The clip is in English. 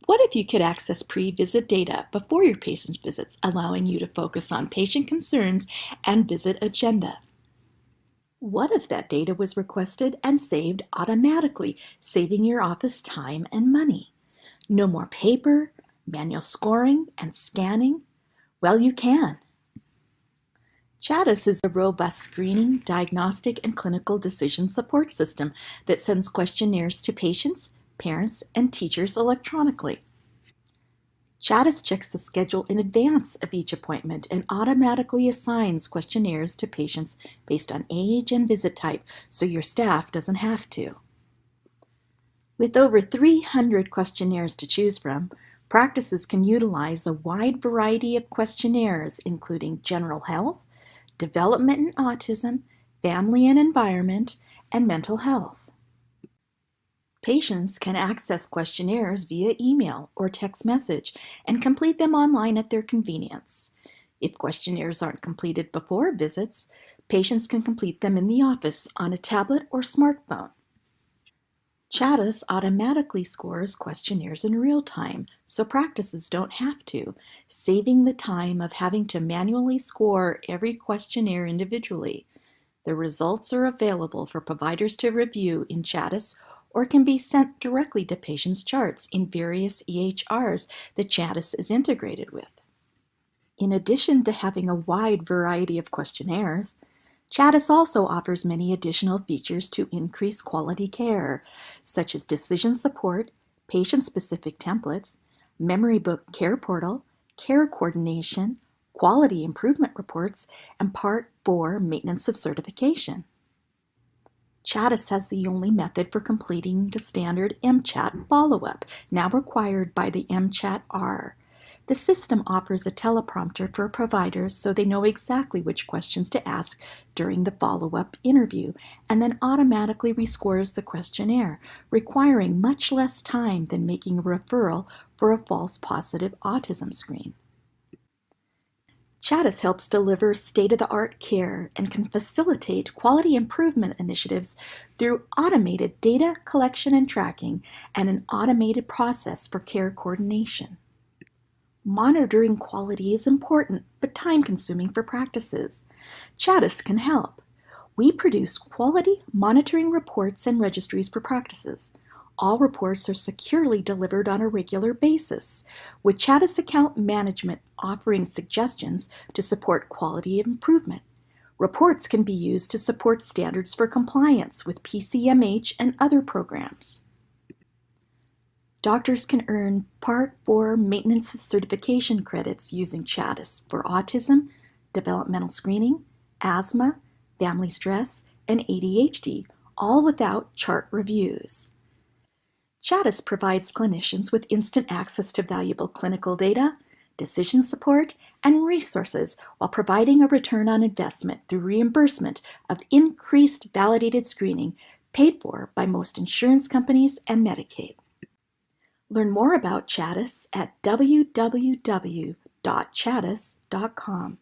What if you could access pre-visit data before your patient's visits, allowing you to focus on patient concerns and visit agenda? What if that data was requested and saved automatically, saving your office time and money? No more paper, manual scoring, and scanning? Well, you can. CHADIS is a robust screening, diagnostic, and clinical decision support system that sends questionnaires to patients, parents, and teachers electronically. CHADIS checks the schedule in advance of each appointment and automatically assigns questionnaires to patients based on age and visit type, so your staff doesn't have to. With over 300 questionnaires to choose from, practices can utilize a wide variety of questionnaires, including general health, development and autism, family and environment, and mental health. Patients can access questionnaires via email or text message and complete them online at their convenience. If questionnaires aren't completed before visits, patients can complete them in the office on a tablet or smartphone. CHADIS automatically scores questionnaires in real time, so practices don't have to, saving the time of having to manually score every questionnaire individually. The results are available for providers to review in CHADIS or can be sent directly to patients' charts in various EHRs that CHADIS is integrated with. In addition to having a wide variety of questionnaires, CHADIS also offers many additional features to increase quality care, such as decision support, patient-specific templates, memory book care portal, care coordination, quality improvement reports, and Part 4 maintenance of certification. CHADIS has the only method for completing the standard MCHAT follow-up, now required by the MCHAT-R. The system offers a teleprompter for providers so they know exactly which questions to ask during the follow-up interview, and then automatically rescores the questionnaire, requiring much less time than making a referral for a false positive autism screen. CHADIS helps deliver state-of-the-art care and can facilitate quality improvement initiatives through automated data collection and tracking and an automated process for care coordination. Monitoring quality is important but time-consuming for practices. CHADIS can help. We produce quality monitoring reports and registries for practices. All reports are securely delivered on a regular basis, with CHADIS account management offering suggestions to support quality improvement. Reports can be used to support standards for compliance with PCMH and other programs. Doctors can earn Part 4 maintenance certification credits using CHADIS for autism, developmental screening, asthma, family stress, and ADHD, all without chart reviews. CHADIS provides clinicians with instant access to valuable clinical data, decision support, and resources while providing a return on investment through reimbursement of increased validated screening paid for by most insurance companies and Medicaid. Learn more about CHADIS at www.chadis.com.